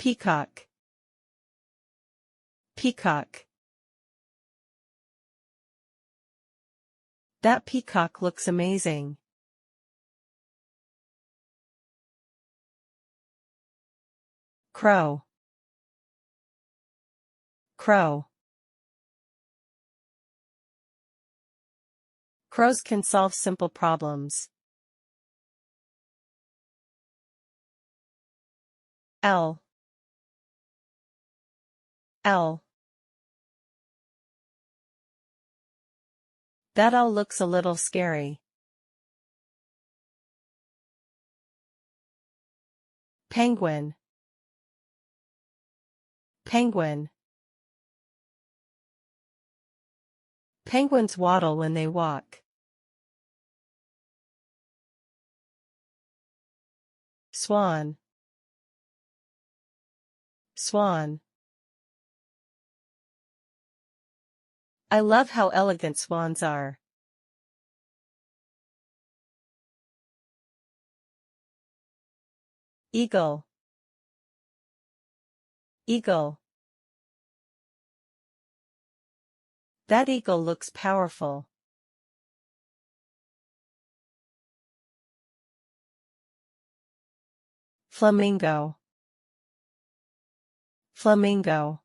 Peacock. Peacock. That peacock looks amazing. Crow. Crow. Crows can solve simple problems. L. L. That all looks a little scary. Penguin. Penguin. Penguins waddle when they walk. Swan. Swan. I love how elegant swans are. Eagle. Eagle. That eagle looks powerful. Flamingo. Flamingo.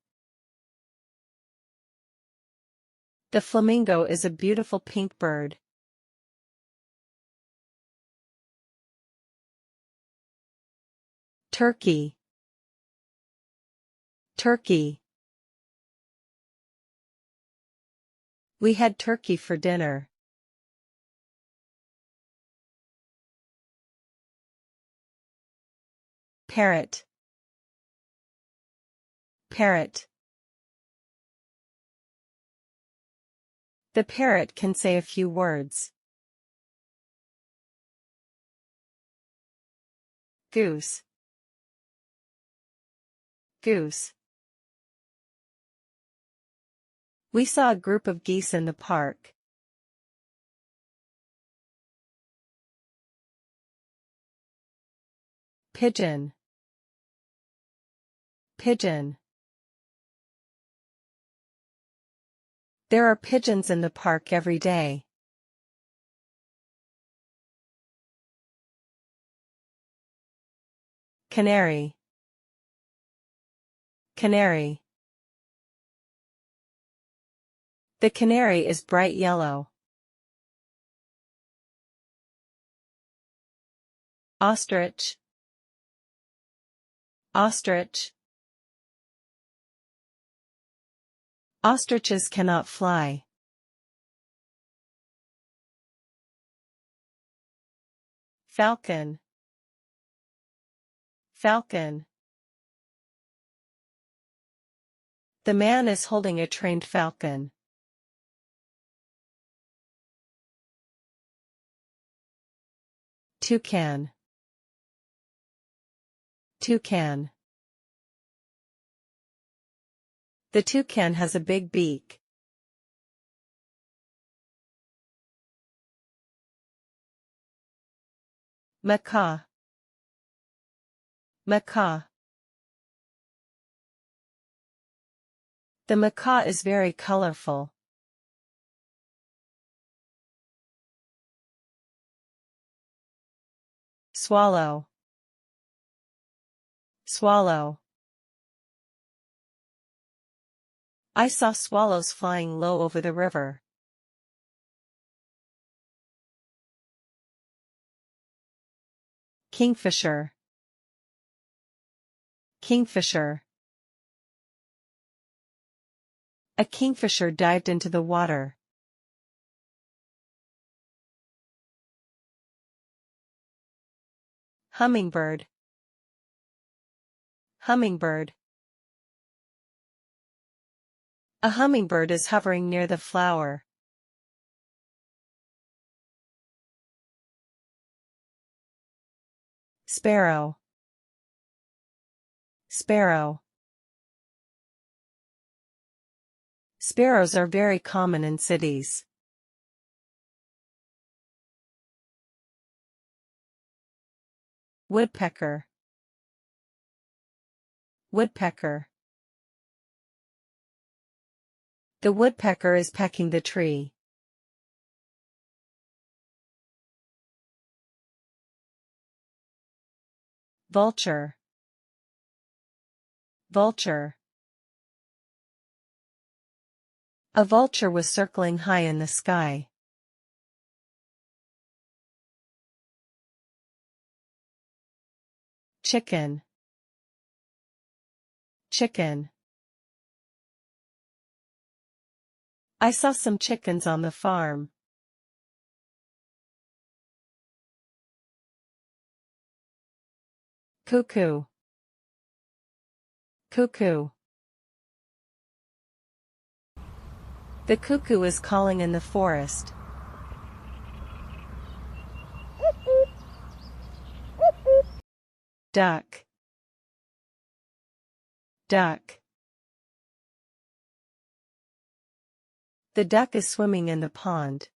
The flamingo is a beautiful pink bird. Turkey. Turkey. We had turkey for dinner. Parrot. Parrot. The parrot can say a few words. Goose. Goose. We saw a group of geese in the park. Pigeon. Pigeon. There are pigeons in the park every day. Canary. Canary. The canary is bright yellow. Ostrich. Ostrich. Ostriches cannot fly. Falcon. Falcon. The man is holding a trained falcon. Toucan. Toucan. The toucan has a big beak. Macaw. Macaw. The macaw is very colorful. Swallow. Swallow. I saw swallows flying low over the river. Kingfisher. Kingfisher. A kingfisher dived into the water. Hummingbird. Hummingbird. A hummingbird is hovering near the flower. Sparrow. Sparrow. Sparrows are very common in cities. Woodpecker. Woodpecker. The woodpecker is pecking the tree. Vulture. Vulture. A vulture was circling high in the sky. Chicken. Chicken. I saw some chickens on the farm. Cuckoo. Cuckoo. The cuckoo is calling in the forest. Duck. Duck. The duck is swimming in the pond.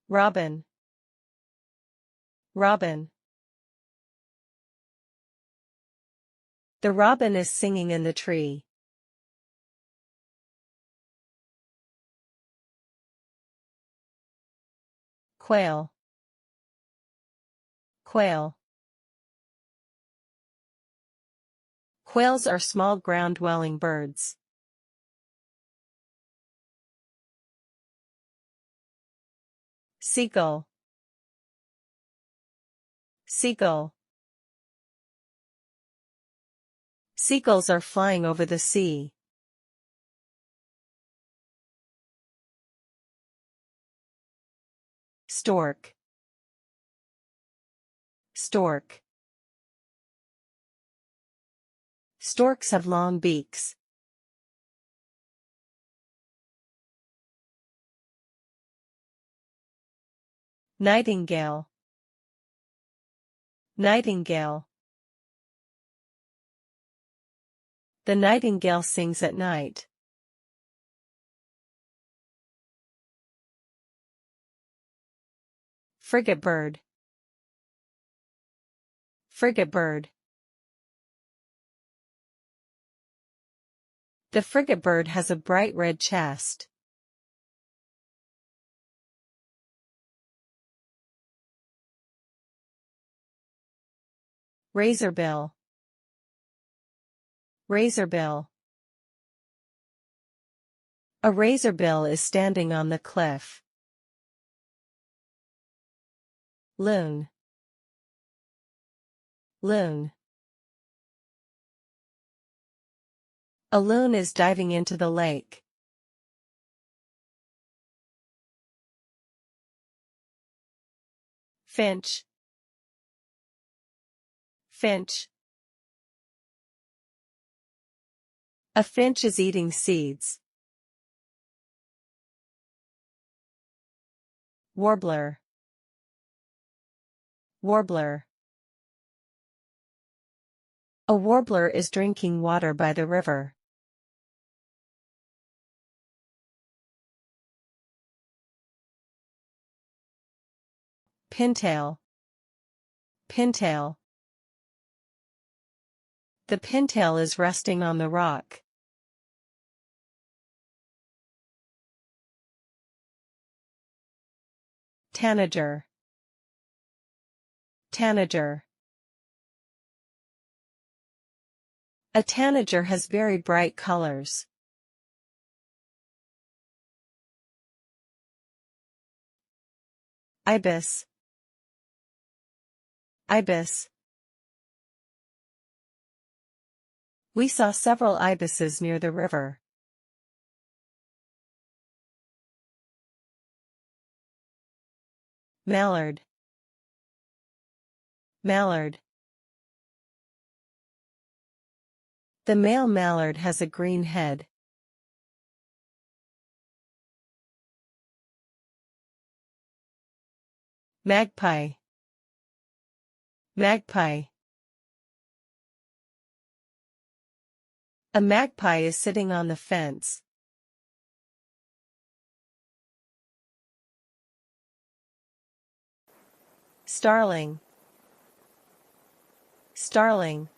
Robin. Robin. The robin is singing in the tree. Quail. Quail. Quails are small ground-dwelling birds. Seagull. Seagull. Seagulls are flying over the sea. Stork. Stork. Storks have long beaks. Nightingale. Nightingale. The nightingale sings at night. Frigate bird. Frigate bird. The frigate bird has a bright red chest. Razorbill. Razorbill. A razorbill is standing on the cliff. Loon. Loon. A loon is diving into the lake. Finch. Finch. A finch is eating seeds. Warbler. Warbler. A warbler is drinking water by the river. Pintail. Pintail. The pintail is resting on the rock. Tanager. Tanager. A tanager has very bright colors. Ibis. Ibis. We saw several ibises near the river. Mallard. Mallard. The male mallard has a green head. Magpie. Magpie. A magpie is sitting on the fence. Starling. Starling.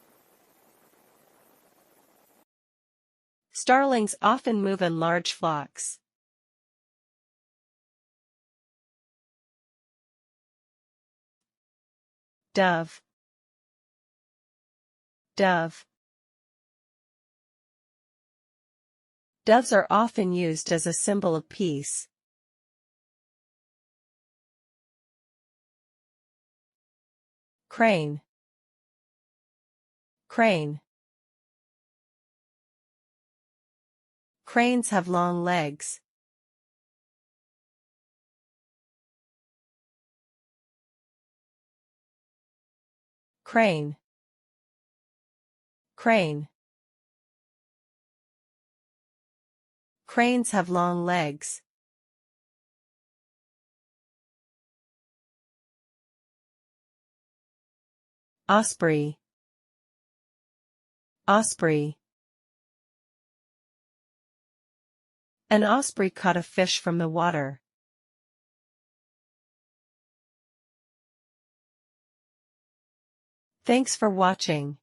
Starlings often move in large flocks. Dove. Dove. Doves are often used as a symbol of peace. Crane. Crane. Cranes have long legs. Crane. Crane. Cranes have long legs. Osprey. Osprey. An osprey caught a fish from the water. Thanks for watching.